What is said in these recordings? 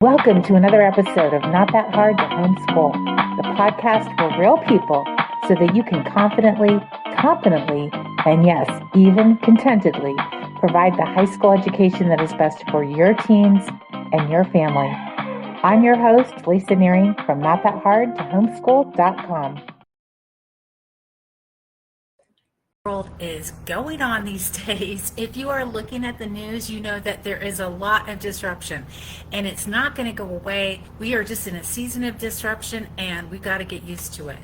Welcome to another episode of Not That Hard to Homeschool, the podcast for real people so that you can confidently, competently, and yes, even contentedly provide the high school education that is best for your teens and your family. I'm your host, Lisa Nehring from NotThatHardToHomeschool.com. World is going on these days. If you are looking at the news, you know that there is a lot of disruption and it's not going to go away. We are just in a season of disruption and we've got to get used to it.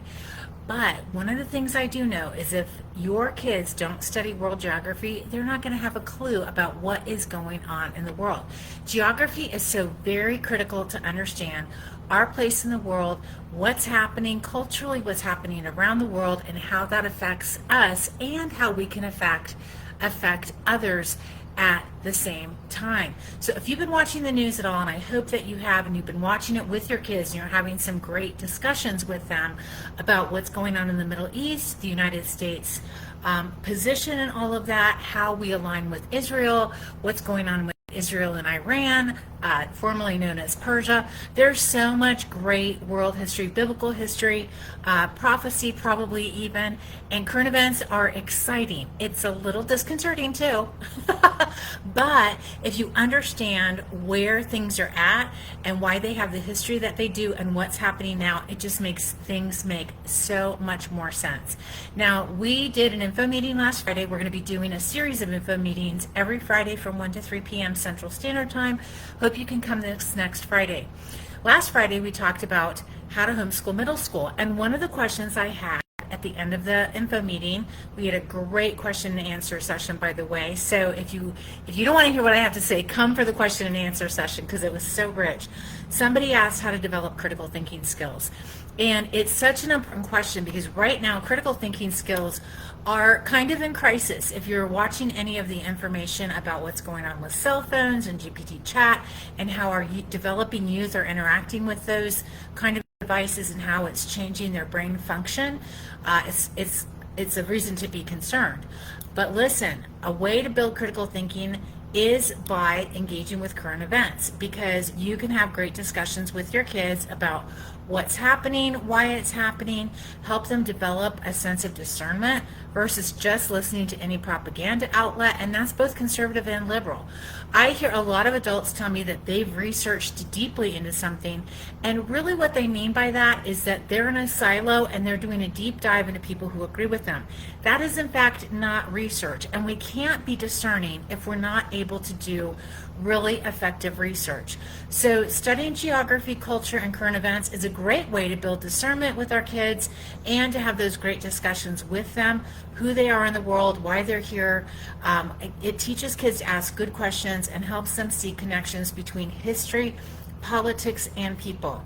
But one of the things I do know is if your kids don't study world geography, they're not going to have a clue about what is going on in the world. Geography is so very critical to understand our place in the world, what's happening culturally, what's happening around the world, and how that affects us and how we can affect others at the same time. So if you've been watching the news at all, and I hope that you have, and you've been watching it with your kids and you're having some great discussions with them about what's going on in the Middle East, the United States position and all of that, how we align with Israel, what's going on with Israel and Iran, formerly known as Persia. There's so much great world history, biblical history, prophecy probably even, and current events are exciting. It's a little disconcerting too, but if you understand where things are at and why they have the history that they do and what's happening now, it just makes things make so much more sense. Now, we did an info meeting last Friday. We're going to be doing a series of info meetings every Friday from 1 to 3 p.m. Central Standard Time. Hope you can come this next Friday. Last Friday, we talked about how to homeschool middle school. And one of the questions I had at the end of the info meeting, we had a great question and answer session, by the way. So if you don't want to hear what I have to say, come for the question and answer session because it was so rich. Somebody asked how to develop critical thinking skills. And it's such an important question because right now critical thinking skills are kind of in crisis. If you're watching any of the information about what's going on with cell phones and GPT chat and how our developing youth are interacting with those kind of devices and how it's changing their brain function, it's a reason to be concerned. But listen, a way to build critical thinking is by engaging with current events, because you can have great discussions with your kids about what's happening, why it's happening, help them develop a sense of discernment versus just listening to any propaganda outlet, and that's both conservative and liberal. I hear a lot of adults tell me that they've researched deeply into something, and really what they mean by that is that they're in a silo and they're doing a deep dive into people who agree with them. That is in fact not research, and we can't be discerning if we're not able to do really effective research. So studying geography, culture, and current events is a great way to build discernment with our kids and to have those great discussions with them, who they are in the world, why they're here. It teaches kids to ask good questions and helps them see connections between history, politics, and people.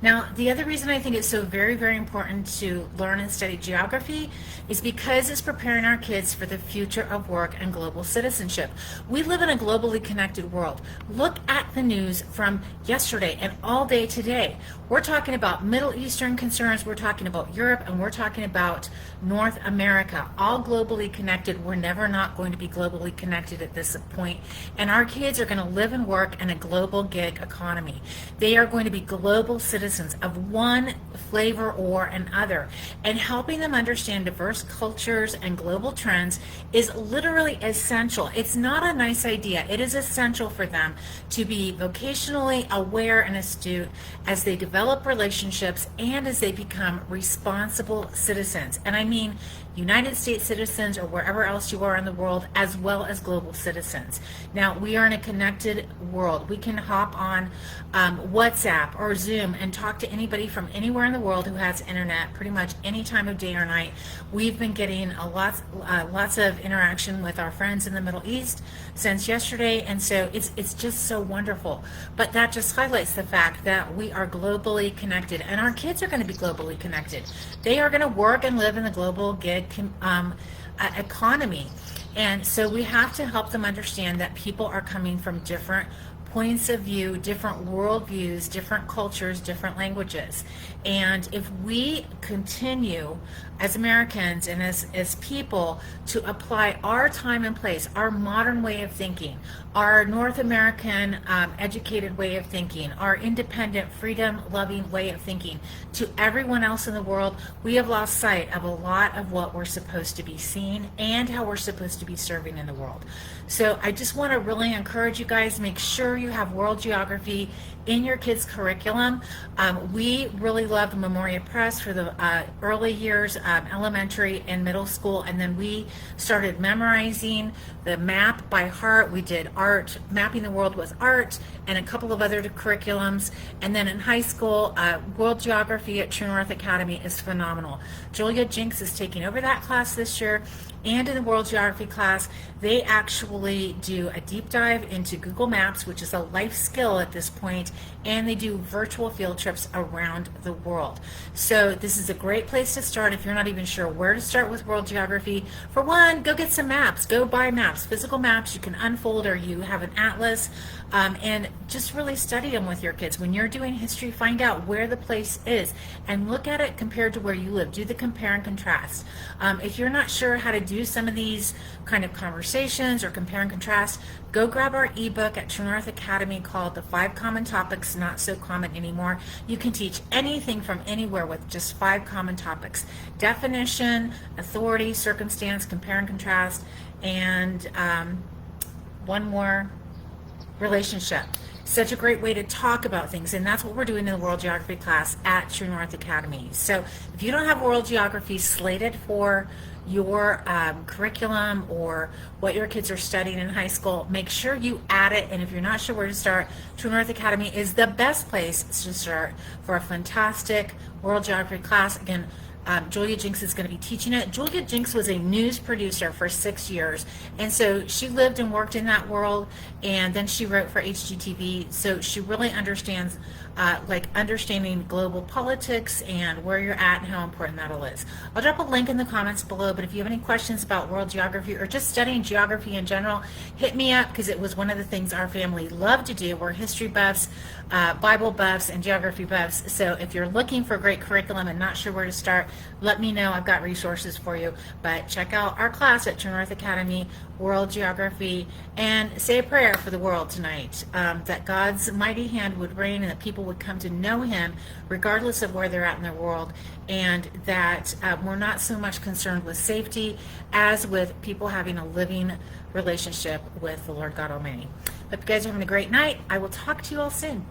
Now, the other reason I think it's so very, very important to learn and study geography is because it's preparing our kids for the future of work and global citizenship. We live in a globally connected world. Look at the news from yesterday and all day today. We're talking about Middle Eastern concerns, we're talking about Europe, and we're talking about North America, all globally connected. We're never not going to be globally connected at this point. And our kids are going to live and work in a global gig economy. They are going to be global citizens of one flavor or another, and helping them understand diverse cultures and global trends is literally essential. It's not a nice idea. It is essential for them to be vocationally aware and astute as they develop relationships and as they become responsible citizens. And I mean United States citizens or wherever else you are in the world, as well as global citizens. Now, we are in a connected world. We can hop on WhatsApp or Zoom and talk to anybody from anywhere in the world who has internet pretty much any time of day or night. We've been getting lots of interaction with our friends in the Middle East since yesterday, and so it's just so wonderful. But that just highlights the fact that we are globally connected, and our kids are going to be globally connected. They are going to work and live in the global gig economy, and so we have to help them understand that people are coming from different points of view, different worldviews, different cultures, different languages. And if we continue as Americans and as people to apply our time and place, our modern way of thinking, our North American educated way of thinking, our independent, freedom-loving way of thinking to everyone else in the world, we have lost sight of a lot of what we're supposed to be seeing and how we're supposed to be serving in the world. So I just want to really encourage you guys, make sure you have world geography in your kids' curriculum. We really loved Memoria Press for the early years, elementary and middle school, and then we started memorizing the map by heart. We did art, mapping the world with art, and a couple of other curriculums. And then in high school, world geography at True North Academy is phenomenal. Julia Jinks is taking over that class this year. And in the world geography class, they actually do a deep dive into Google Maps, which is a life skill at this point, and they do virtual field trips around the world. So this is a great place to start if you're not even sure where to start with world geography. For one, go get some maps. Go buy maps, physical maps you can unfold, or you have an atlas, and just really study them with your kids. When you're doing history, find out where the place is and look at it compared to where you live. Do the compare and contrast. If you're not sure how to do some of these kind of conversations or compare and contrast, go grab our ebook at True North Academy called The 5 Common Topics Not So Common Anymore. You can teach anything from anywhere with just 5 common topics: definition, authority, circumstance, compare and contrast, and one more, relationship. Such a great way to talk about things, and that's what we're doing in the World Geography class at True North Academy. So if you don't have World Geography slated for your curriculum or what your kids are studying in high school, make sure you add it. And if you're not sure where to start, True North Academy is the best place to start for a fantastic World Geography class. Again, Julia Jinks is going to be teaching it. Julia Jinks was a news producer for 6 years, and so she lived and worked in that world, and then she wrote for HGTV, so she really understands understanding global politics and where you're at and how important that all is. I'll drop a link in the comments below, but if you have any questions about world geography or just studying geography in general, hit me up, because it was one of the things our family loved to do. We're history buffs, Bible buffs, and geography buffs. So if you're looking for a great curriculum and not sure where to start, let me know. I've got resources for you. But check out our class at True North Academy, World Geography, and say a prayer for the world tonight, that God's mighty hand would reign and that people would come to know Him regardless of where they're at in their world, and that we're not so much concerned with safety as with people having a living relationship with the Lord God Almighty. Hope you guys are having a great night. I will talk to you all soon.